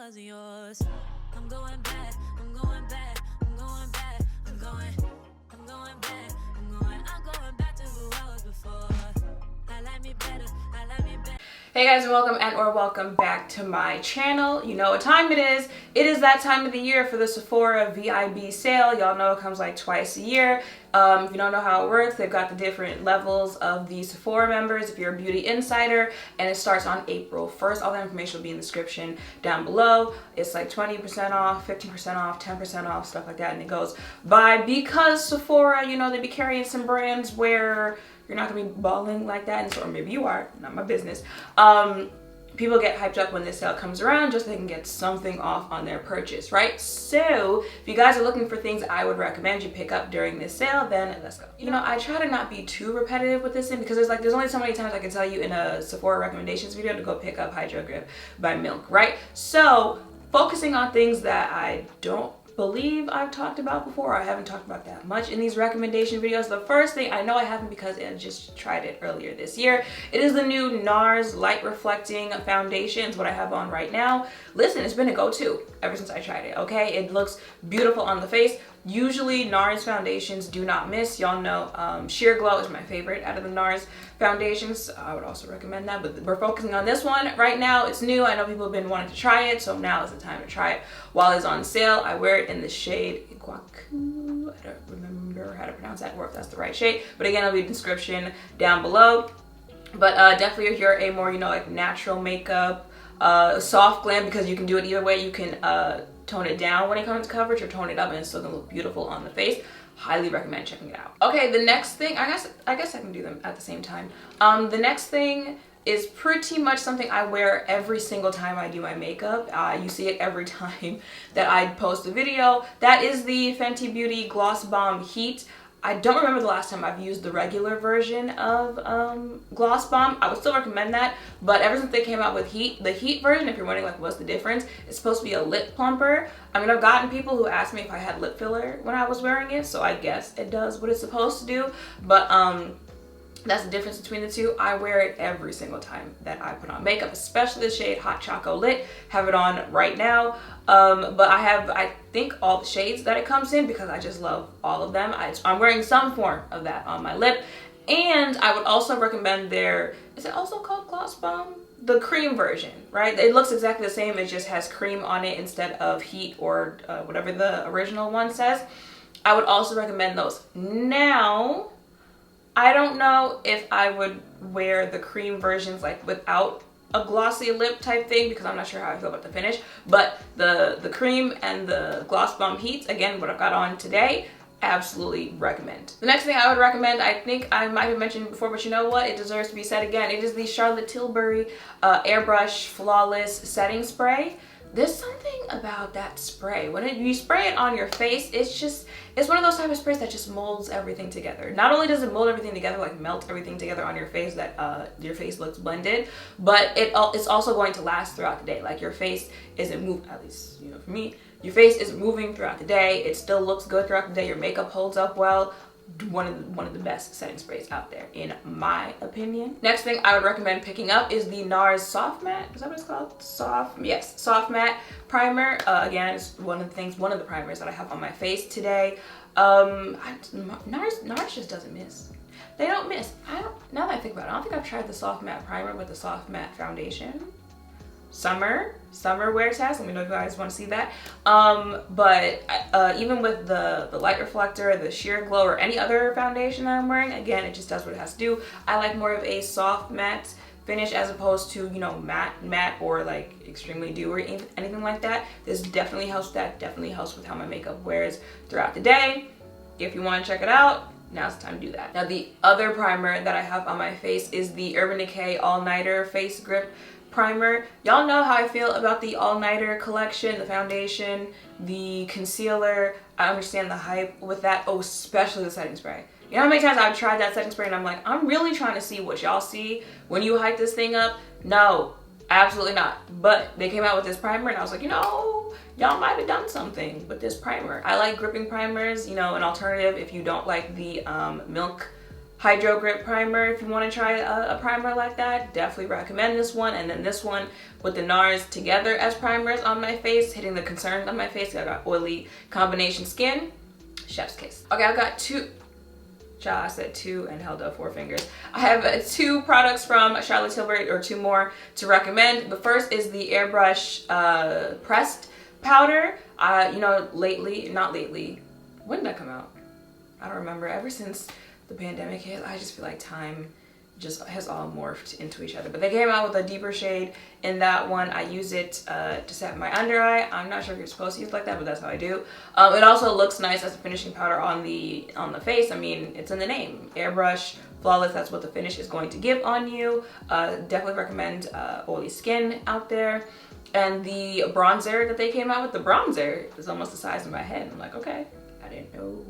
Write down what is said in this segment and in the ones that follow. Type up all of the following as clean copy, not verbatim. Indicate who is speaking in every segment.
Speaker 1: wasn't yours. I'm going back, I'm going back, I'm going back, I'm going back, I'm going back to who I was before. I like me better, I like me better.
Speaker 2: Hey guys, and welcome back to my channel. You know what time it is. It is that time of the year for the Sephora VIB sale. Y'all know it comes like twice a year. If you don't know how it works, they've got the different levels of the Sephora members if you're a beauty insider, and it starts on April 1st. All the information will be in the description down below. It's like 20% off, 15% off, 10% off, stuff like that, and it goes by because Sephora, you know, they be carrying some brands where you're not gonna be balling like that, and so, or maybe you are, not my business. People get hyped up when this sale comes around just so they can get something off on their purchase, right? So if you guys are looking for things I would recommend you pick up during this sale, then let's go. You know, I try to not be too repetitive with this thing because there's only so many times I can tell you in a Sephora recommendations video to go pick up Hydro Grip by Milk, right? So focusing on things that I don't believe I've talked about before. I haven't talked about that much in these recommendation videos. The first thing, I know I haven't because I just tried it earlier this year. It is the new Nars Light Reflecting Foundation. It's what I have on right now. Listen, it's been a go-to ever since I tried it, okay? It looks beautiful on the face. Usually Nars foundations do not miss. Y'all know Sheer Glow is my favorite out of the Nars foundations. I would also recommend that, but we're focusing on this one right now. It's new. I know people have been wanting to try it, so now is the time to try it while it's on sale. I wear it in the shade Guacu. I don't remember how to pronounce that or if that's the right shade, but again, it'll be in the description down below. But definitely if you're a more, you know, like natural makeup, soft glam, because you can do it either way. You can tone it down when it comes to coverage or tone it up and it's still gonna look beautiful on the face. Highly recommend checking it out. Okay, the next thing, I guess I can do them at the same time. The next thing is pretty much something I wear every single time I do my makeup. You see it every time that I post a video. That is the Fenty Beauty Gloss Bomb Heat. I don't remember the last time I've used the regular version of Gloss Bomb. I would still recommend that, but ever since they came out with the Heat version, if you're wondering like what's the difference, it's supposed to be a lip plumper. I mean, I've gotten people who asked me if I had lip filler when I was wearing it, so I guess it does what it's supposed to do, but that's the difference between the two. I wear it every single time that I put on makeup, especially the shade Hot Choco Lit. Have it on right now. But I have, I think, all the shades that it comes in because I just love all of them. I'm wearing some form of that on my lip. And I would also recommend their, is it also called Gloss Bomb? The cream version, right? It looks exactly the same. It just has cream on it instead of heat or whatever the original one says. I would also recommend those. Now, I don't know if I would wear the cream versions like without a glossy lip type thing because I'm not sure how I feel about the finish, but the cream and the Gloss Bomb Heats, again, what I've got on today, absolutely recommend. The next thing I would recommend, I think I might have mentioned before, but you know what? It deserves to be said again. It is the Charlotte Tilbury Airbrush Flawless Setting Spray. There's something about that spray. When you spray it on your face, it's one of those type of sprays that just molds everything together. Not only does it mold everything together, like melt everything together on your face that your face looks blended, but it's also going to last throughout the day. Like your face isn't moving, at least, you know, for me, your face isn't moving throughout the day. It still looks good throughout the day. Your makeup holds up well. One of the best setting sprays out there in my opinion. Next thing I would recommend picking up is the Nars Soft Matte. Is that what it's called? Soft Matte Primer. Again, it's one of the primers that I have on my face today. Nars just doesn't miss. They don't miss. Now that I think about it, I don't think I've tried the Soft Matte Primer with the Soft Matte Foundation. Summer wear test. Let me know if you guys want to see that. But even with the light reflector, the sheer glow, or any other foundation that I'm wearing, again, it just does what it has to do. I like more of a soft matte finish as opposed to, you know, matte or like extremely dewy or anything like that. This definitely helps with that. Definitely helps with how my makeup wears throughout the day. If you want to check it out, now's the time to do that. Now, the other primer that I have on my face is the Urban Decay All Nighter Face Grip Primer. Y'all know how I feel about the All Nighter collection, the foundation, the concealer. I understand the hype with that, especially the setting spray. You know how many times I've tried that setting spray and I'm like, I'm really trying to see what y'all see when you hype this thing up? No, absolutely not. But they came out with this primer and I was like, you know, y'all might have done something with this primer. I like gripping primers, you know, an alternative if you don't like the Milk Hydro Grip Primer. If you want to try a primer like that, definitely recommend this one. And then this one with the Nars together as primers on my face, hitting the concerns on my face. I got oily combination skin. Chef's kiss. Okay, I've got two. I said two and held up 4 fingers. I have 2 products from Charlotte Tilbury, or 2 more to recommend. The first is the Airbrush pressed powder. You know, not lately, when did that come out? I don't remember. Ever since the pandemic hit, I just feel like time just has all morphed into each other. But they came out with a deeper shade in that one. I use it to set my under eye. I'm not sure if you're supposed to use it like that, but that's how I do. It also looks nice as a finishing powder on the face. I mean, it's in the name. Airbrush Flawless, that's what the finish is going to give on you. Definitely recommend oily skin out there. And the bronzer that they came out with, the bronzer is almost the size of my head. I'm like, okay, I didn't know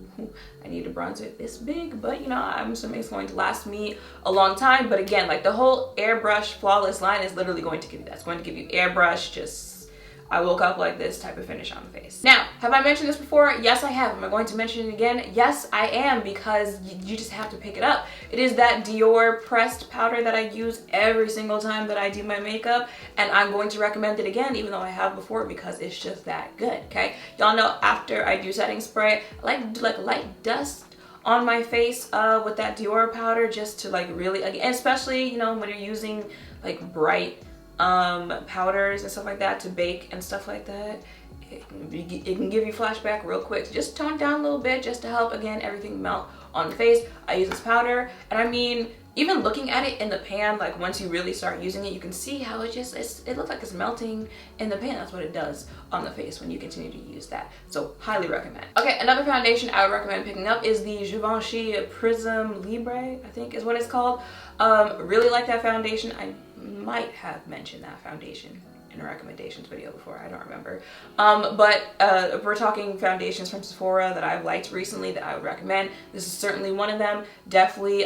Speaker 2: I need a bronzer this big, but you know, I'm assuming it's going to last me a long time. But again, like the whole Airbrush Flawless line is literally going to give you that. It's going to give you airbrush, just I woke up like this type of finish on the face. Now, have I mentioned this before? Yes, I have. Am I going to mention it again? Yes, I am, because you just have to pick it up. It is that Dior pressed powder that I use every single time that I do my makeup, and I'm going to recommend it again, even though I have before, because it's just that good, okay? Y'all know after I do setting spray, I like to do like light dust on my face with that Dior powder, just to like really, and especially, you know, when you're using like bright powders and stuff like that to bake and stuff like that, it can give you flashback real quick. So just tone it down a little bit just to help, again, everything melt on the face. I use this powder, and I mean, even looking at it in the pan, like once you really start using it, you can see how it looks like it's melting in the pan. That's what it does on the face when you continue to use that. So highly recommend. Okay, another foundation I would recommend picking up is the Givenchy Prism Libre, I think is what it's called. Really like that foundation. I might have mentioned that foundation in a recommendations video before, I don't remember. But if we're talking foundations from Sephora that I've liked recently that I would recommend, this is certainly one of them. Definitely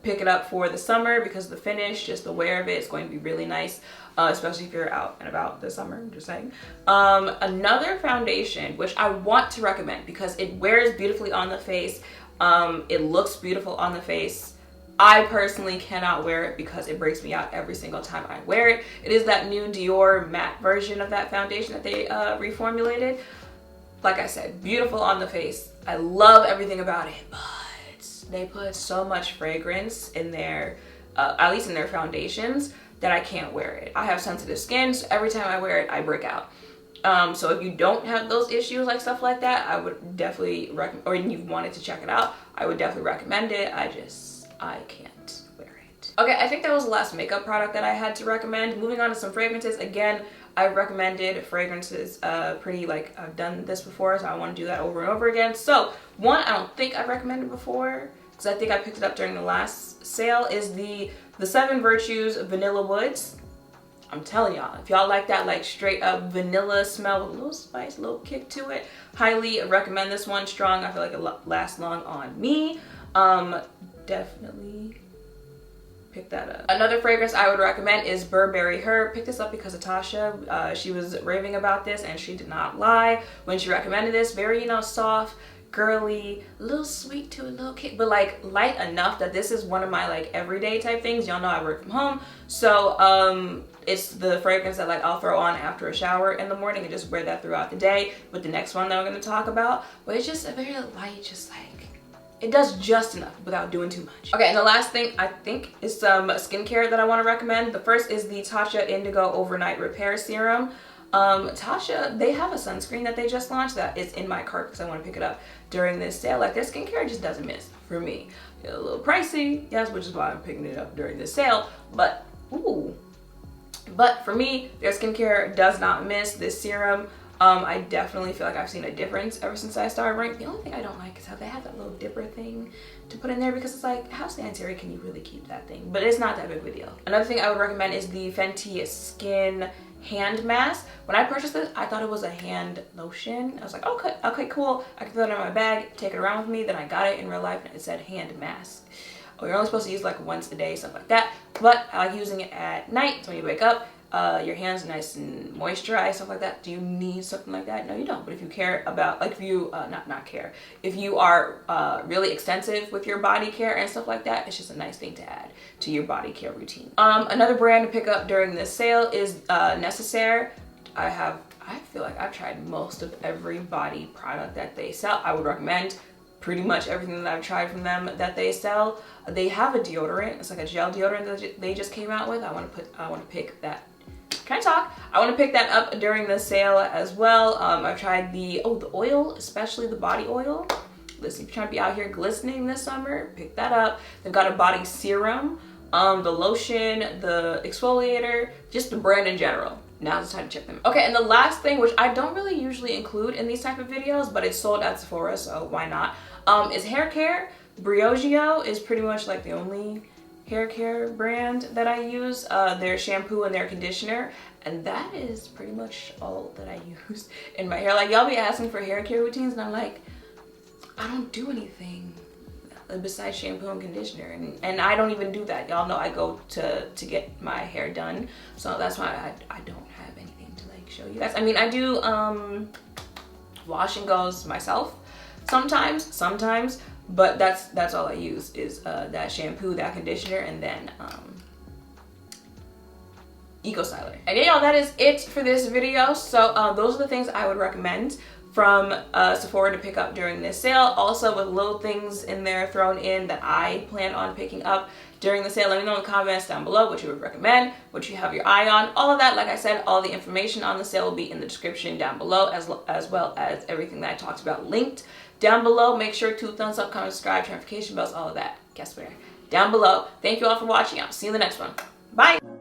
Speaker 2: pick it up for the summer, because the finish, just the wear of it, is going to be really nice, especially if you're out and about this summer, I'm just saying. Another foundation which I want to recommend because it wears beautifully on the face, it looks beautiful on the face. I personally cannot wear it because it breaks me out every single time I wear it. It is that new Dior matte version of that foundation that they reformulated. Like I said, beautiful on the face. I love everything about it, but they put so much fragrance in their, at least in their foundations, that I can't wear it. I have sensitive skin, so every time I wear it, I break out. So if you don't have those issues, like stuff like that, I would definitely recommend, or you wanted to check it out, I would definitely recommend it. I can't wear it. Okay, I think that was the last makeup product that I had to recommend. Moving on to some fragrances. Again, I've recommended fragrances pretty, like, I've done this before, so I want to do that over and over again. So one I don't think I've recommended before, because I think I picked it up during the last sale, is the 7 Virtues Vanilla Woods. I'm telling y'all, if y'all like that like straight up vanilla smell with a little spice, a little kick to it, highly recommend this one. Strong. I feel like it lasts long on me. Definitely pick that up. Another fragrance I would recommend is Burberry Her. Pick this up because of Tasha. She was raving about this and she did not lie when she recommended this. Very, you know, soft, girly, a little sweet to a little kick, but like light enough that this is one of my like everyday type things. Y'all know I work from home, so it's the fragrance that like I'll throw on after a shower in the morning and just wear that throughout the day with the next one that I'm going to talk about. But it's just a very light, just like, it does just enough without doing too much. Okay, and the last thing I think is some skincare that I want to recommend. The first is the Tasha Indigo Overnight Repair Serum. Tasha, they have a sunscreen that they just launched that is in my cart because I want to pick it up during this sale. Like, their skincare just doesn't miss for me. It's a little pricey, yes, which is why I'm picking it up during this sale, but ooh. But for me, their skincare does not miss. This serum, I definitely feel like I've seen a difference ever since I started wearing. The only thing I don't like is how they have that little dipper thing to put in there, because it's like, how sanitary can you really keep that thing? But it's not that big of a deal. Another thing I would recommend is the Fenty Skin Hand Mask. When I purchased this, I thought it was a hand lotion. I was like, okay, cool. I can throw it in my bag, take it around with me. Then I got it in real life and it said hand mask. Oh, you're only supposed to use like once a day, stuff like that. But I like using it at night, so when you wake up. your hands are nice and moisturized, stuff like that. Do you need something like that? No, you don't. But if you care about, like, if you if you are really extensive with your body care and stuff like that, it's just a nice thing to add to your body care routine. Another brand to pick up during this sale is Necessaire. I feel like I've tried most of every body product that they sell. I would recommend pretty much everything that I've tried from them that they sell. They have a deodorant. It's like a gel deodorant that they just came out with. I want to pick that. Can I talk? I want to pick that up during the sale as well. I've tried the oil, especially the body oil. Listen, if you're trying to be out here glistening this summer, pick that up. They've got a body serum, the lotion, the exfoliator, just the brand in general. Now's the time to check them. Okay, and the last thing, which I don't really usually include in these type of videos, but it's sold at Sephora, so why not, is hair care. Briogeo is pretty much like the only hair care brand that I use. Their shampoo and their conditioner, and that is pretty much all that I use in my hair. Like, y'all be asking for hair care routines, and I'm like, I don't do anything besides shampoo and conditioner, and I don't even do that. Y'all know I go to get my hair done, so that's why I don't have anything to like show you guys. I mean, I do wash and goes myself sometimes, but that's all I use is that shampoo, that conditioner, and then Eco Styler. And yeah, y'all, that is it for this video. So those are the things I would recommend from Sephora to pick up during this sale. Also with little things in there thrown in that I plan on picking up during the sale. Let me know in the comments down below what you would recommend, what you have your eye on, all of that. Like I said, all the information on the sale will be in the description down below, as well as everything that I talked about linked down below. Make sure to thumbs up, comment, subscribe, notification bells, all of that. Guess where? Down below. Thank you all for watching. I'll see you in the next one. Bye.